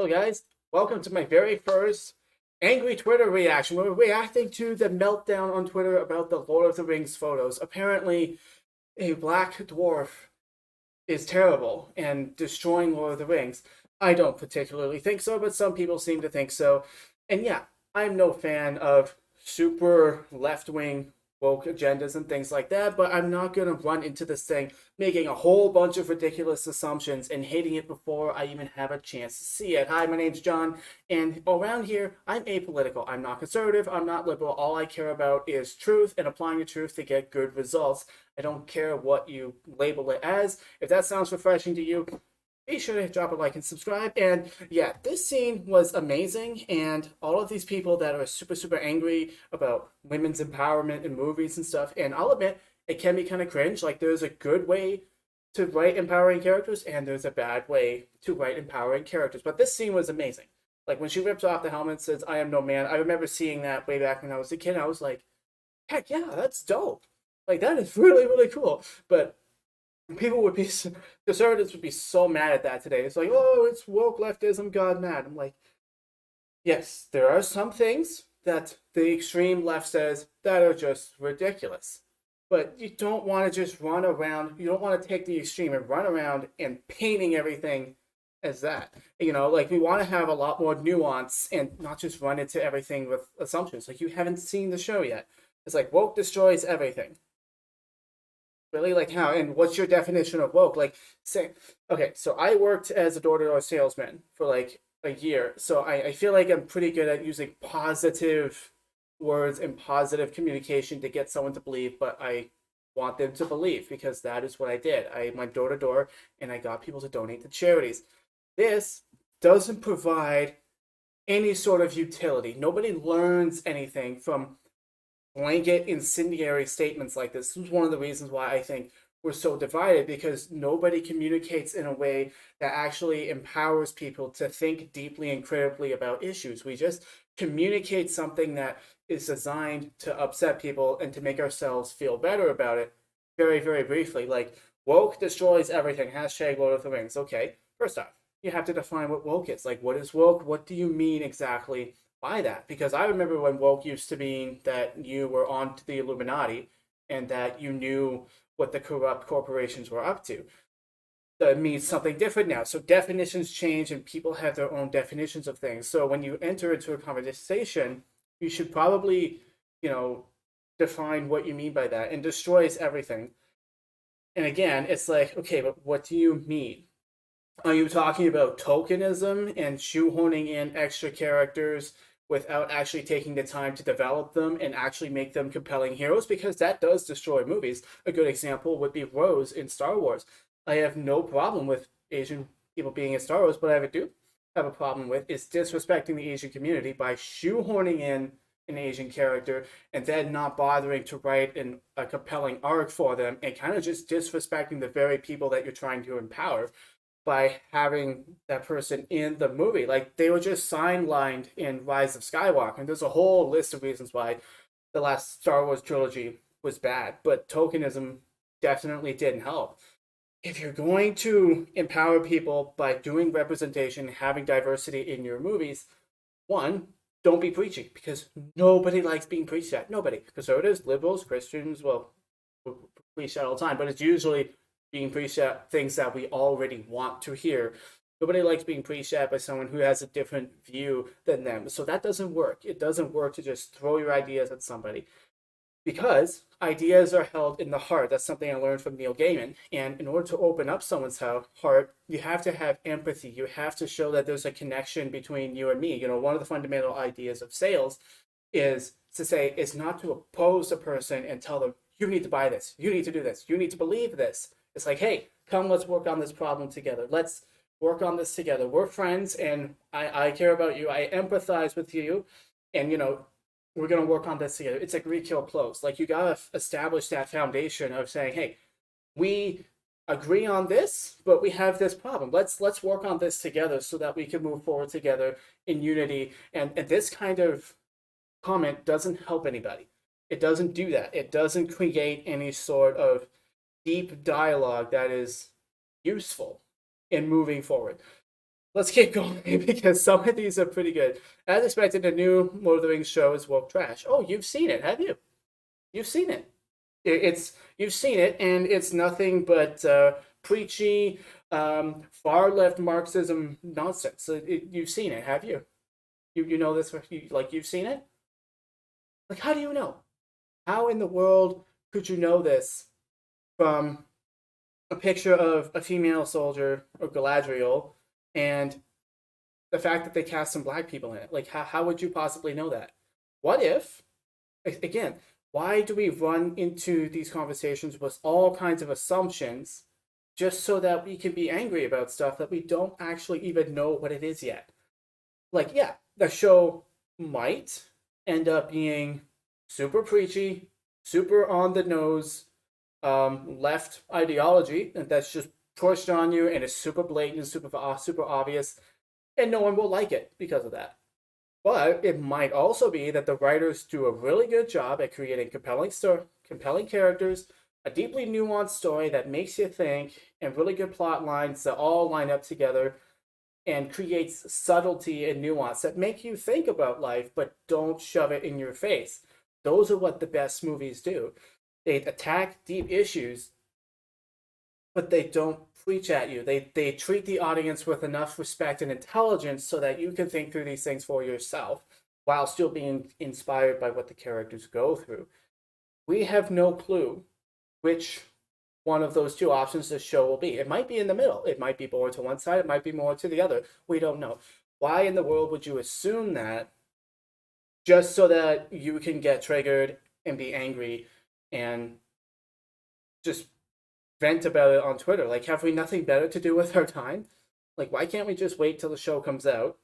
Hello, guys. Welcome to my very first angry Twitter reaction. We're reacting to the meltdown on Twitter about the Lord of the Rings photos. Apparently, a black dwarf is terrible and destroying Lord of the Rings. I don't particularly think so, but some people seem to think so. And yeah, I'm no fan of super left wing woke agendas and things like that, but I'm not going to run into this thing making a whole bunch of ridiculous assumptions and hating it before I even have a chance to see it. Hi, my name's John, and around here, I'm apolitical. I'm not conservative, I'm not liberal. All I care about is truth and applying the truth to get good results. I don't care what you label it as. If that sounds refreshing to you, be sure to drop a like and subscribe. And yeah, this scene was amazing. And all of these people that are super, super angry about women's empowerment in movies and stuff, and I'll admit, it can be kind of cringe. Like, there's a good way to write empowering characters, and there's a bad way to write empowering characters. But this scene was amazing. Like, when she rips off the helmet and says, I am no man, I remember seeing that way back when I was a kid. I was like, heck yeah, that's dope. Like, that is really, really cool. But people would be, conservatives would be so mad at that today. It's like, oh, it's woke leftism, God mad. I'm like, yes, there are some things that the extreme left says that are just ridiculous. But you don't want to just run around, you don't want to take the extreme and run around and painting everything as that. Like, we want to have a lot more nuance and not just run into everything with assumptions. Like, you haven't seen the show yet. It's like woke destroys everything. Really? Like, how? And what's your definition of woke? Like, say, okay, so I worked as a door-to-door salesman for like a year. So I feel like I'm pretty good at using positive words and positive communication to get someone to believe, but I want them to believe because that is what I did. I went door to door and I got people to donate to charities. This doesn't provide any sort of utility. Nobody learns anything from blanket incendiary statements like this. This is one of the reasons why I think we're so divided, because nobody communicates in a way that actually empowers people to think deeply and critically about issues. We just communicate something that is designed to upset people and to make ourselves feel better about it very, very briefly. Like, woke destroys everything, hashtag Lord of the Rings. Okay, first off, you have to define what woke is. Like, what is woke? What do you mean exactly by that? Because I remember when woke used to mean that you were on to the Illuminati and that you knew what the corrupt corporations were up to. That means something different now. So definitions change and people have their own definitions of things. So when you enter into a conversation, you should probably, you know, define what you mean by that, and destroys everything. And again, it's like, okay, but what do you mean? Are you talking about tokenism and shoehorning in extra characters without actually taking the time to develop them and actually make them compelling heroes? Because that does destroy movies. A good example would be Rose in Star Wars. I have no problem with Asian people being in Star Wars, but I do have a problem with is disrespecting the Asian community by shoehorning in an Asian character and then not bothering to write a compelling arc for them, and kind of just disrespecting the very people that you're trying to empower by having that person in the movie. Like, they were just sidelined in Rise of Skywalker, and there's a whole list of reasons why the last Star Wars trilogy was bad, but tokenism definitely didn't help. If you're going to empower people by doing representation, having diversity in your movies, one, don't be preaching, because nobody likes being preached at. Nobody. Conservatives, liberals, Christians, well, we preach that all the time, but it's usually being preached at things that we already want to hear. Nobody likes being preached at by someone who has a different view than them. So that doesn't work. It doesn't work to just throw your ideas at somebody, because ideas are held in the heart. That's something I learned from Neil Gaiman. And in order to open up someone's heart, you have to have empathy. You have to show that there's a connection between you and me. One of the fundamental ideas of sales is to say, it's not to oppose a person and tell them, you need to buy this, you need to do this, you need to believe this. It's like, hey, come, let's work on this problem together. Let's work on this together. We're friends, and I care about you. I empathize with you, and we're gonna work on this together. It's like Greek kill close. Like, you gotta establish that foundation of saying, hey, we agree on this, but we have this problem. Let's work on this together so that we can move forward together in unity. And this kind of comment doesn't help anybody. It doesn't do that. It doesn't create any sort of deep dialogue that is useful in moving forward. let's keep going because some of these are pretty good. As expected, the new Lord of the Rings show is woke trash. Oh, you've seen it, have you? You've seen it. It's you've seen it, and it's nothing but preachy, far left Marxism nonsense. So you've seen it, have you? You know this? Like you've seen it? Like how do you know? How in the world could you know this from a picture of a female soldier or Galadriel and the fact that they cast some black people in it? Like how would you possibly know that? What if again, why do we run into these conversations with all kinds of assumptions just so that we can be angry about stuff that we don't actually even know what it is yet? Like, yeah, the show might end up being super preachy, super on the nose, left ideology, and that's just pushed on you and is super blatant, super obvious, and no one will like it because of that. But it might also be that the writers do a really good job at creating compelling characters, a deeply nuanced story that makes you think, and really good plot lines that all line up together and creates subtlety and nuance that make you think about life but don't shove it in your face. Those are what the best movies do. They attack deep issues, but they don't preach at you. They treat the audience with enough respect and intelligence so that you can think through these things for yourself while still being inspired by what the characters go through. We have no clue which one of those two options the show will be. It might be in the middle. It might be more to one side. It might be more to the other. We don't know. Why in the world would you assume that just so that you can get triggered and be angry and just vent about it on Twitter? Like, have we nothing better to do with our time? Like, why can't we just wait till the show comes out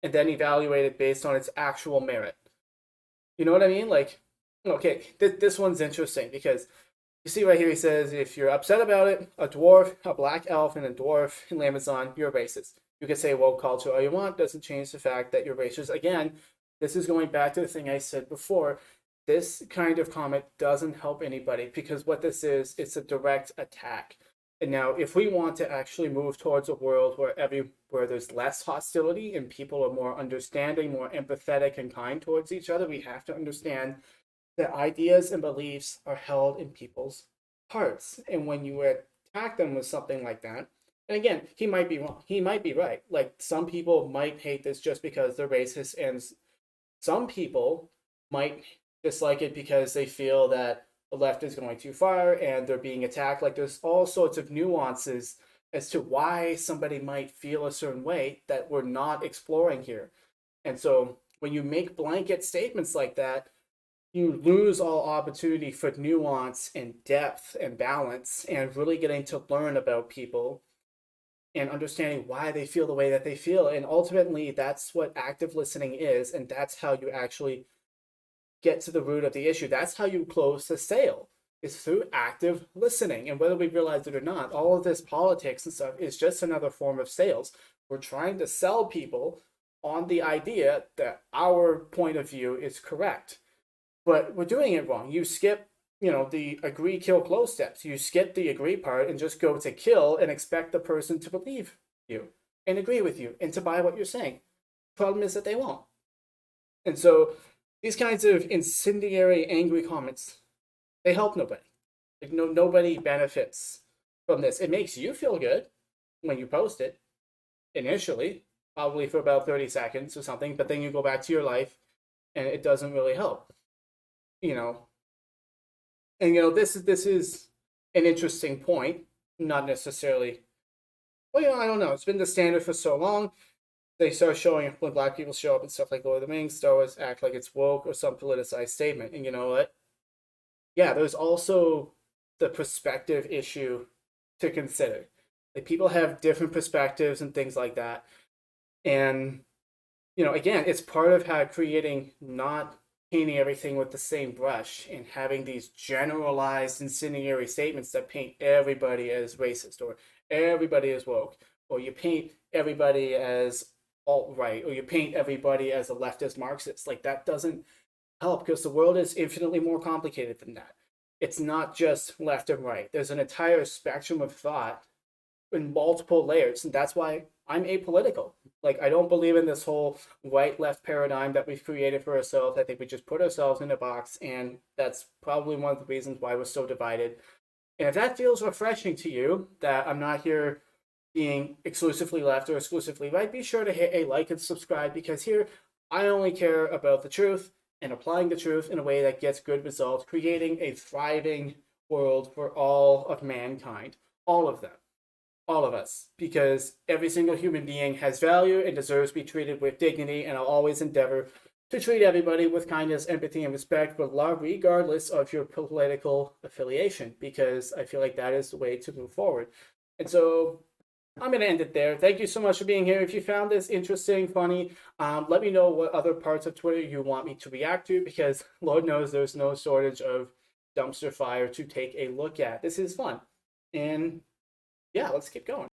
and then evaluate it based on its actual merit? You know what I mean? Like, okay, this one's interesting because you see right here, he says, if you're upset about it, a dwarf, a black elf, and a dwarf in Amazon, you're racist. You can say woke culture all you want, doesn't change the fact that you're racist. Again, this is going back to the thing I said before. This kind of comment doesn't help anybody because what this is, it's a direct attack. And now, if we want to actually move towards a world where there's less hostility and people are more understanding, more empathetic, and kind towards each other, we have to understand that ideas and beliefs are held in people's hearts. And when you attack them with something like that, and again, he might be wrong. He might be right. Like some people might hate this just because they're racist, and some people might dislike it because they feel that the left is going too far and they're being attacked. Like there's all sorts of nuances as to why somebody might feel a certain way that we're not exploring here. And so when you make blanket statements like that, you lose all opportunity for nuance and depth and balance and really getting to learn about people and understanding why they feel the way that they feel. And ultimately, that's what active listening is. And that's how you actually get to the root of the issue. That's how you close the sale, is through active listening. And whether we realize it or not, all of this politics and stuff is just another form of sales. We're trying to sell people on the idea that our point of view is correct. But we're doing it wrong. You skip, the agree, kill, close steps. You skip the agree part and just go to kill and expect the person to believe you and agree with you and to buy what you're saying. Problem is that they won't. And so these kinds of incendiary, angry comments, they help nobody. Like nobody benefits from this. It makes you feel good when you post it initially, probably for about 30 seconds or something, but then you go back to your life and it doesn't really help. you know, and this is an interesting point. Not necessarily. Well, I don't know. It's been the standard for so long. They start showing when black people show up and stuff like Lord of the Rings, Star Wars act like it's woke or some politicized statement. And you know what? Yeah, there's also the perspective issue to consider. Like people have different perspectives and things like that. And again, it's part of how creating not painting everything with the same brush and having these generalized incendiary statements that paint everybody as racist or everybody as woke, or you paint everybody as alt-right, or you paint everybody as a leftist Marxist. Like that doesn't help because the world is infinitely more complicated than that. It's not just left and right. There's an entire spectrum of thought in multiple layers. And that's why I'm apolitical. Like, I don't believe in this whole right-left paradigm that we've created for ourselves. I think we just put ourselves in a box, and that's probably one of the reasons why we're so divided. And if that feels refreshing to you, that I'm not here being exclusively left or exclusively right, be sure to hit a like and subscribe, because here I only care about the truth and applying the truth in a way that gets good results, creating a thriving world for all of mankind, all of them, all of us, because every single human being has value and deserves to be treated with dignity, and I'll always endeavor to treat everybody with kindness, empathy, and respect, with love, regardless of your political affiliation, because I feel like that is the way to move forward. And so I'm going to end it there. Thank you so much for being here. If you found this interesting, funny, let me know what other parts of Twitter you want me to react to, because Lord knows there's no shortage of dumpster fire to take a look at. This is fun. And yeah, let's keep going.